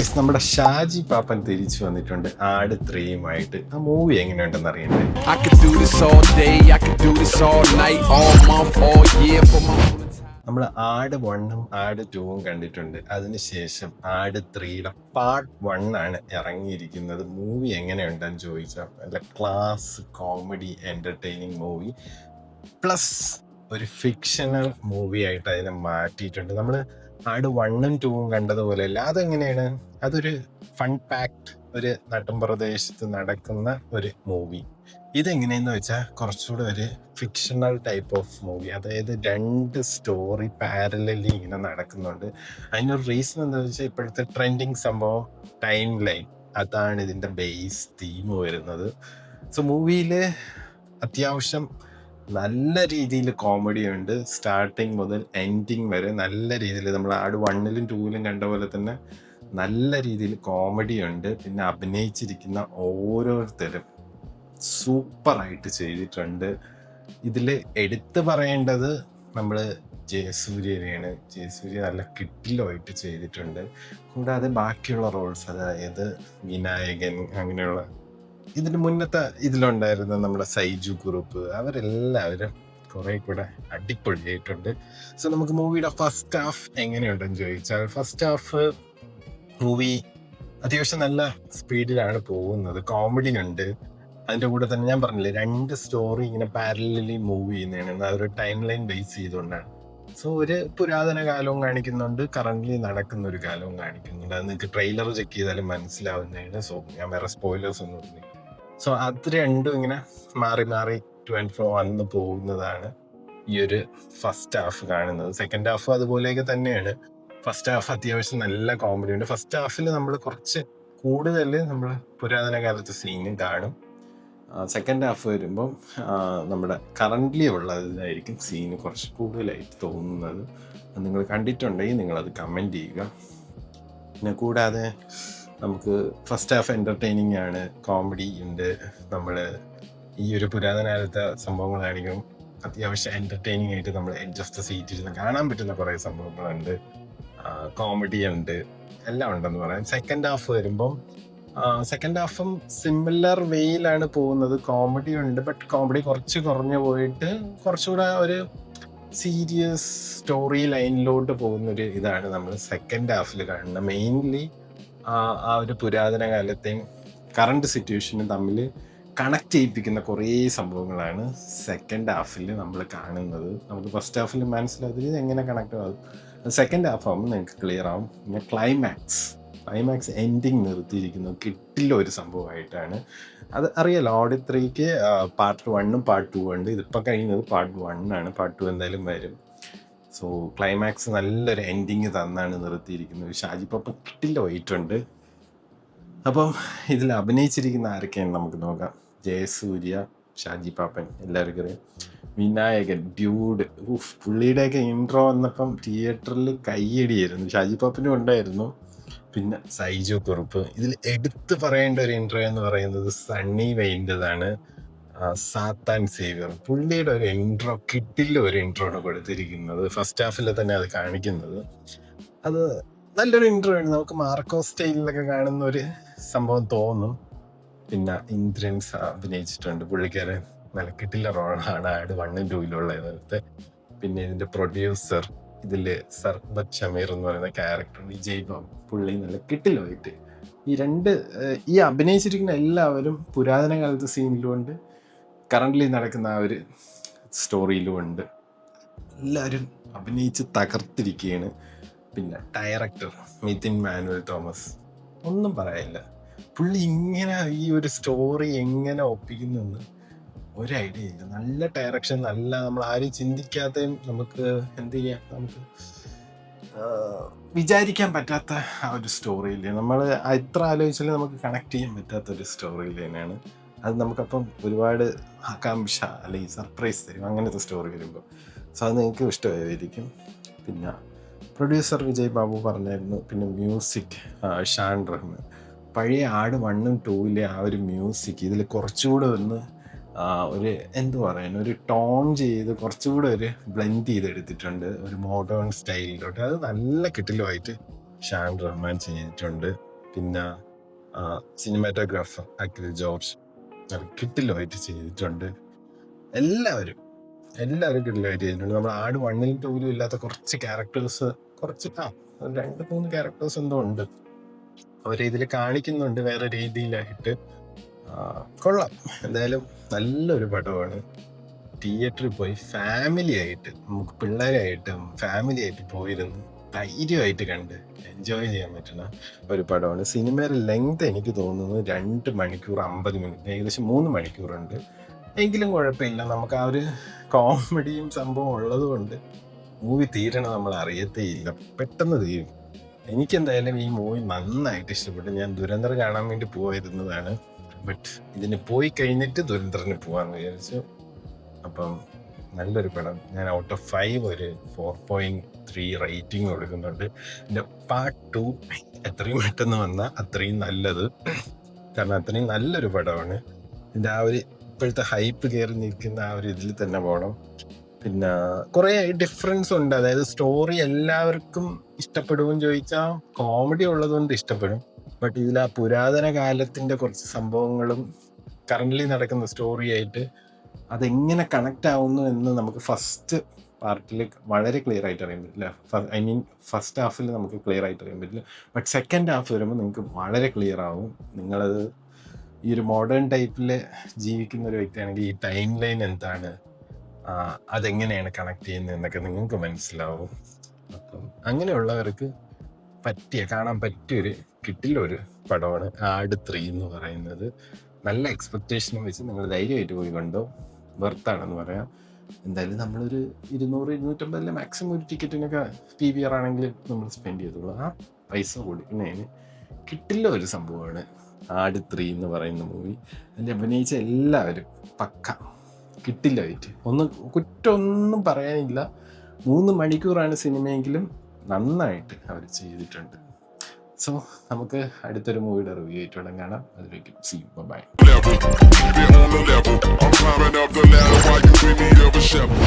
Guys, നമ്മുടെ ഷാജി പാപ്പൻ തിരിച്ചു വന്നിട്ടുണ്ട് ആട് 3യുമായിട്ട്. ആ മൂവി എങ്ങനെയുണ്ടെന്ന് അറിയണ്ടേ? I could do this all day, I could do this all night, all month, all year for my നമ്മൾ ആട് 1ഉം ആട് 2ഉം കണ്ടിട്ടുണ്ട്. അതിനുശേഷം ആട് 3യുടെ പാർട്ട് 1 ആണ് ഇറങ്ങിയിരിക്കുന്നത്. മൂവി എങ്ങനെയുണ്ടെന്ന് ചോദിച്ചാൽ നല്ല class comedy entertaining movie plus ഒരു ഫിക്ഷണൽ മൂവി ആയിട്ട് അതിനെ മാറ്റിയിട്ടുണ്ട്. നമ്മൾ ആട് 1ഉം 2ഉം കണ്ടതുപോലെയല്ല. അതെങ്ങനെയാണ്? അതൊരു ഫൺ പാക്ഡ് ഒരു നാട്ടിൻപ്രദേശത്ത് നടക്കുന്ന ഒരു മൂവി. ഇതെങ്ങനെയെന്ന് വെച്ചാൽ കുറച്ചുകൂടെ ഒരു ഫിക്ഷണൽ ടൈപ്പ് ഓഫ് മൂവി. അതായത് 2 സ്റ്റോറി പാരലലി ഇങ്ങനെ നടക്കുന്നുണ്ട്. അതിനൊരു റീസൺ എന്താണെന്ന് വെച്ചാൽ ഇപ്പോഴത്തെ ട്രെൻഡിങ് സംഭവം ടൈം ലൈൻ, അതാണ് ഇതിൻ്റെ ബേസ് തീം വരുന്നത്. സോ മൂവിയിൽ അത്യാവശ്യം നല്ല രീതിയിൽ കോമഡി ഉണ്ട്. സ്റ്റാർട്ടിങ് മുതൽ എൻഡിങ് വരെ നല്ല രീതിയിൽ നമ്മൾ ആട് 1ലും 2ലും കണ്ട പോലെ തന്നെ നല്ല രീതിയിൽ കോമഡി ഉണ്ട്. പിന്നെ അഭിനയിച്ചിരിക്കുന്ന ഓരോരുത്തരും സൂപ്പറായിട്ട് ചെയ്തിട്ടുണ്ട്. ഇതിൽ എടുത്തു പറയേണ്ടത് നമ്മൾ ജയസൂര്യനെയാണ്. ജയസൂര്യ നല്ല കിട്ടിലുമായിട്ട് ചെയ്തിട്ടുണ്ട്. കൂടാതെ ബാക്കിയുള്ള റോൾസ്, അതായത് വിനായകൻ, അങ്ങനെയുള്ള ഇതിന് മുന്നത്തെ ഇതിലുണ്ടായിരുന്ന നമ്മുടെ സൈജു കുറുപ്പ്, അവരെല്ലാവരും കുറെ കൂടെ അടിപൊളിയായിട്ടുണ്ട്. സോ നമുക്ക് മൂവിയുടെ ഫസ്റ്റ് ഹാഫ് എങ്ങനെയുണ്ടെന്ന് ചോദിച്ചാൽ, ഫസ്റ്റ് ഹാഫ് മൂവി അത്യാവശ്യം നല്ല സ്പീഡിലാണ് പോകുന്നത്. കോമഡി ഉണ്ട്. അതിൻ്റെ കൂടെ തന്നെ ഞാൻ പറഞ്ഞില്ലേ, 2 സ്റ്റോറി ഇങ്ങനെ പാരലലി മൂവ് ചെയ്യുന്നതാണ്. അതൊരു ടൈം ലൈൻ ബേസ് ചെയ്തുകൊണ്ടാണ്. സോ ഒരു പുരാതന കാലവും കാണിക്കുന്നുണ്ട്, കറന്റ്ലി നടക്കുന്ന ഒരു കാലവും കാണിക്കുന്നുണ്ട്. അത് നിങ്ങൾക്ക് ട്രെയിലർ ചെക്ക് ചെയ്താലും മനസ്സിലാവുന്നതാണ്. സോ ഞാൻ വേറെ സ്പോയിലേഴ്സ് ഒന്നും ഇല്ല. സോ അത് രണ്ടും ഇങ്ങനെ മാറി മാറി 24 വന്ന് പോകുന്നതാണ് ഈ ഒരു ഫസ്റ്റ് ഹാഫ് കാണുന്നത്. സെക്കൻഡ് ഹാഫ് അതുപോലെയൊക്കെ തന്നെയാണ്. ഫസ്റ്റ് ഹാഫ് അത്യാവശ്യം നല്ല കോമഡി ഉണ്ട്. ഫസ്റ്റ് ഹാഫിൽ നമ്മൾ കുറച്ച് കൂടുതൽ നമ്മൾ പുരാതന കാലത്തെ സീനും കാണും. സെക്കൻഡ് ഹാഫ് വരുമ്പം നമ്മുടെ കറൻ്റ്ലി ഉള്ളതായിരിക്കും സീന് കുറച്ച് കൂടുതലായിട്ട് തോന്നുന്നത്. നിങ്ങൾ കണ്ടിട്ടുണ്ടെങ്കിൽ നിങ്ങളത് കമൻറ്റ് ചെയ്യുക. പിന്നെ കൂടാതെ നമുക്ക് ഫസ്റ്റ് ഹാഫ് എൻ്റർടൈനിങ് ആണ്, കോമഡി ഉണ്ട്. നമ്മൾ ഈ ഒരു പുരാതന കാലത്തെ സംഭവങ്ങളായിരിക്കും അത്യാവശ്യം എൻ്റർടൈനിങ് ആയിട്ട് നമ്മൾ എഡ്ജ് ഓഫ് ദ സീറ്റ് ഇരുന്ന് കാണാൻ പറ്റുന്ന കുറേ സംഭവങ്ങളുണ്ട്. കോമഡി ഉണ്ട്, എല്ലാം ഉണ്ടെന്ന് പറയാം. സെക്കൻഡ് ഹാഫ് വരുമ്പം സെക്കൻഡ് ഹാഫും സിമിലർ വേയിലാണ് പോകുന്നത്. കോമഡി ഉണ്ട്, ബട്ട് കോമഡി കുറച്ച് കുറഞ്ഞു പോയിട്ട് കുറച്ചുകൂടെ ഒരു സീരിയസ് സ്റ്റോറി ലൈനിലോട്ട് പോകുന്നൊരു ഇതാണ് നമ്മൾ സെക്കൻഡ് ഹാഫിൽ കാണുന്നത്. മെയിൻലി ആ ഒരു പുരാതന കാലത്തെയും കറണ്ട് സിറ്റുവേഷനും തമ്മിൽ കണക്ട് ചെയ്യിപ്പിക്കുന്ന കുറേ സംഭവങ്ങളാണ് സെക്കൻഡ് ഹാഫിൽ നമ്മൾ കാണുന്നത്. നമുക്ക് ഫസ്റ്റ് ഹാഫിൽ മനസ്സിലാകുന്നത് ഇത് എങ്ങനെ കണക്ട് ആകും. സെക്കൻഡ് ഹാഫ് ആകുമ്പോൾ നിങ്ങൾക്ക് ക്ലിയർ ആവും. പിന്നെ ക്ലൈമാക്സ് എൻഡിങ് നിർത്തിയിരിക്കുന്നത് കിട്ടില്ല ഒരു സംഭവമായിട്ടാണ്. അത് അറിയാലോ, ആട് 3ക്ക് പാർട്ട് 1ഉം പാർട്ട് 2 ഉണ്ട്. ഇതിപ്പോൾ കഴിയുന്നത് പാർട്ട് 1 ആണ്. പാർട്ട് 2 എന്തായാലും വരും. സോ ക്ലൈമാക്സ് നല്ലൊരു എൻഡിങ് തന്നാണ് നിർത്തിയിരിക്കുന്നത്. ഷാജി പാപ്പൻ കിട്ടില്ല പോയിട്ടുണ്ട്. അപ്പം ഇതിൽ അഭിനയിച്ചിരിക്കുന്ന ആരൊക്കെയാണ് നമുക്ക് നോക്കാം. ജയസൂര്യ, ഷാജി പാപ്പൻ എല്ലാവർക്കും അറിയാം. വിനായകൻ, ഡ്യൂഡ്, പുള്ളിയുടെയൊക്കെ ഇൻട്രോ വന്നപ്പം തിയേറ്ററിൽ കയ്യടിയായിരുന്നു. ഷാജി പാപ്പനും ഉണ്ടായിരുന്നു. പിന്നെ സൈജു കുറുപ്പ്. ഇതിൽ എടുത്തു പറയേണ്ട ഒരു ഇൻട്രോ എന്ന് പറയുന്നത് സണ്ണി വെയിൻ്റെതാണ്. സാത്താൻ സേവിയർ, പുള്ളിയുടെ ഒരു ഇൻട്രോ കിട്ടില്ല ഒരു ഇൻട്രോ ആണ് കൊടുത്തിരിക്കുന്നത്. ഫസ്റ്റ് ഹാഫിൽ തന്നെ അത് കാണിക്കുന്നത്. അത് നല്ലൊരു ഇൻട്രോ ആണ്. നമുക്ക് മാർക്കോ സ്റ്റൈലിലൊക്കെ കാണുന്ന ഒരു സംഭവം തോന്നും. പിന്നെ ഇന്ദ്രൻസ് അഭിനയിച്ചിട്ടുണ്ട്. പുള്ളിക്കാരൻ നല്ല കിട്ടില്ല റോളാണ് ആട് 1ഉം 2യിലുള്ളത്. പിന്നെ ഇതിൻ്റെ പ്രൊഡ്യൂസർ ഇതിൽ സർബത്ത് ഷമീർ എന്ന് പറയുന്ന ക്യാരക്ടർ, വിജയ് ബാബു, പുള്ളി നല്ല കിട്ടിലുമായിട്ട് ഈ അഭിനയിച്ചിരിക്കുന്ന എല്ലാവരും പുരാതന കാലത്തെ സീനിലും ഉണ്ട്, കറൻ്റ്ലി നടക്കുന്ന ആ ഒരു സ്റ്റോറിയിലും ഉണ്ട്. എല്ലാവരും അഭിനയിച്ച് തകർത്തിരിക്കുകയാണ്. പിന്നെ ഡയറക്ടർ മിഥിൻ മാനുവൽ തോമസ്, ഒന്നും പറയാനില്ല. പുള്ളി ഇങ്ങനെ ഈ ഒരു സ്റ്റോറി എങ്ങനെ ഒപ്പിക്കുന്നെന്ന് ഒരു ഐഡിയ ഇല്ല. നല്ല ഡയറക്ഷൻ, നല്ല നമ്മൾ ആരും ചിന്തിക്കാതെയും നമുക്ക് എന്ത് ചെയ്യാം, നമുക്ക് വിചാരിക്കാൻ പറ്റാത്ത ആ ഒരു സ്റ്റോറിയിൽ നമ്മൾ എത്ര ആലോചിച്ചാലും നമുക്ക് കണക്ട് ചെയ്യാൻ പറ്റാത്ത ഒരു സ്റ്റോറിയിൽ തന്നെയാണ്. അത് നമുക്കപ്പം ഒരുപാട് ആകാംക്ഷ അല്ലെങ്കിൽ സർപ്രൈസ് തരും അങ്ങനത്തെ സ്റ്റോറി വരുമ്പോൾ. സോ അത് നിങ്ങൾക്ക് ഇഷ്ടമായിരിക്കും. പിന്നെ പ്രൊഡ്യൂസർ വിജയ് ബാബു പറഞ്ഞായിരുന്നു. പിന്നെ മ്യൂസിക് ഷാൻ റഹ്മാൻ. പഴയ ആട് 1ഉം 2യിലെ ആ ഒരു മ്യൂസിക് ഇതിൽ കുറച്ചുകൂടെ ഒന്ന് ഒരു എന്തു പറയാൻ, ഒരു ടോൺ ചെയ്ത് കുറച്ചുകൂടെ ഒരു ബ്ലെൻഡ് ചെയ്തെടുത്തിട്ടുണ്ട് ഒരു മോഡേൺ സ്റ്റൈലിലോട്ട്. അത് നല്ല കിട്ടിലുമായിട്ട് ഷാൻ റഹ്മാൻ ചെയ്തിട്ടുണ്ട്. പിന്നെ സിനിമാറ്റോഗ്രാഫർ അഖിൽ ജോർജ് കിട്ടിലുമായിട്ട് ചെയ്തിട്ടുണ്ട്. എല്ലാവരും കിട്ടിലുമായിട്ട് ചെയ്തിട്ടുണ്ട്. നമ്മൾ ആട് 1-ലും 2-ലും ഇല്ലാത്ത കുറച്ച് ക്യാരക്ടേഴ്സ്, കുറച്ച് 2-3 ക്യാരക്ടേഴ്സ് എന്തോ ഉണ്ട് അവരെ ഇതിൽ കാണിക്കുന്നുണ്ട് വേറെ രീതിയിലായിട്ട്. കൊള്ളാം. എന്തായാലും നല്ലൊരു പടമാണ്. തിയേറ്ററിൽ പോയി ഫാമിലി ആയിട്ട്, നമുക്ക് പിള്ളേരായിട്ടും ഫാമിലി ആയിട്ട് പോയിരുന്ന് ധൈര്യമായിട്ട് കണ്ട് എൻജോയ് ചെയ്യാൻ പറ്റുന്ന ഒരു പടമാണ്. സിനിമയുടെ ലെങ്ത് എനിക്ക് തോന്നുന്നത് 2 മണിക്കൂർ 50 മിനിറ്റ്, ഏകദേശം 3 മണിക്കൂറുണ്ട്. എങ്കിലും കുഴപ്പമില്ല, നമുക്ക് ആ ഒരു കോമഡിയും സംഭവം ഉള്ളത് കൊണ്ട് മൂവി തീരണ നമ്മൾ അറിയത്തേ ഇല്ല, പെട്ടെന്ന് തീരും. എനിക്കെന്തായാലും ഈ മൂവി നന്നായിട്ട് ഇഷ്ടപ്പെട്ടു. ഞാൻ ദുരന്തർ കാണാൻ വേണ്ടി പോയിരുന്നതാണ്, ബട്ട് ഇതിന് പോയി കഴിഞ്ഞിട്ട് ദുരന്തറിന് പോകാമെന്ന് വിചാരിച്ചു. അപ്പം നല്ലൊരു പടം. ഞാൻ ഔട്ട് ഓഫ് 5 ഒരു 4.3 റേറ്റിംഗ് കൊടുക്കുന്നുണ്ട്. എൻ്റെ പാർട്ട് 2 എത്രയും പെട്ടെന്ന് വന്നാൽ അത്രയും നല്ലത്, കാരണം അത്രയും നല്ലൊരു പടമാണ്. ഇതിൻ്റെ ആ ഒരു ഇപ്പോഴത്തെ ഹൈപ്പ് കയറി നിൽക്കുന്ന ആ ഒരു ഇതിൽ തന്നെ പോകണം. പിന്നെ കുറേ ഡിഫറൻസ് ഉണ്ട്, അതായത് സ്റ്റോറി എല്ലാവർക്കും ഇഷ്ടപ്പെടുമെന്ന് ചോദിച്ചാൽ കോമഡി ഉള്ളതുകൊണ്ട് ഇഷ്ടപ്പെടും. ബട്ട് ഇതിൽ ആ പുരാതന കാലത്തിൻ്റെ കുറച്ച് സംഭവങ്ങളും കറൻ്റ്ലി നടക്കുന്ന സ്റ്റോറിയായിട്ട് അതെങ്ങനെ കണക്റ്റ് ആവുന്നു എന്ന് നമുക്ക് ഫസ്റ്റ് പാർട്ടിൽ വളരെ ക്ലിയർ ആയിട്ട് അറിയാൻ പറ്റില്ല. ഐ മീൻ ഫസ്റ്റ് ഹാഫിൽ നമുക്ക് ക്ലിയർ ആയിട്ട് അറിയാൻ പറ്റില്ല, ബട്ട് സെക്കൻഡ് ഹാഫ് വരുമ്പോൾ നിങ്ങൾക്ക് വളരെ ക്ലിയർ ആവും. നിങ്ങളത് ഈ ഒരു മോഡേൺ ടൈപ്പിൽ ജീവിക്കുന്ന ഒരു വ്യക്തിയാണെങ്കിൽ ഈ ടൈം ലൈൻ എന്താണ്, അതെങ്ങനെയാണ് കണക്ട് ചെയ്യുന്നത് എന്നൊക്കെ നിങ്ങൾക്ക് മനസ്സിലാവും. അപ്പം അങ്ങനെയുള്ളവർക്ക് കാണാൻ പറ്റിയൊരു കിട്ടിലൊരു പടമാണ് ആട് 3 എന്ന് പറയുന്നത്. നല്ല എക്സ്പെക്റ്റേഷനും വെച്ച് നിങ്ങൾ ധൈര്യമായിട്ട് പോയി കണ്ടോ, വെർത്താണെന്ന് പറയാം. എന്തായാലും നമ്മളൊരു 200-250 മാക്സിമം ഒരു ടിക്കറ്റിനൊക്കെ PVR ആണെങ്കിൽ നമ്മൾ സ്പെൻഡ് ചെയ്തോളൂ. ആ പൈസ കൊടുക്കുന്നതിന് കിട്ടില്ല ഒരു സംഭവമാണ് ആട് 3 എന്ന് പറയുന്ന മൂവി. അതിൽ അഭിനയിച്ച എല്ലാവരും പക്ക കിട്ടില്ലായിട്ട്, കുറ്റമൊന്നും പറയാനില്ല. 3 മണിക്കൂറാണ് സിനിമയെങ്കിലും നന്നായിട്ട് അവർ ചെയ്തിട്ടുണ്ട്. സോ നമുക്ക് അടുത്തൊരു മൂവിയുടെ റിവ്യൂ ആയിട്ട് കാണാം. അതിലേക്ക് see you, bye. Level, keep it on the level. I'm climbing up the ladder while you in need of a shovel.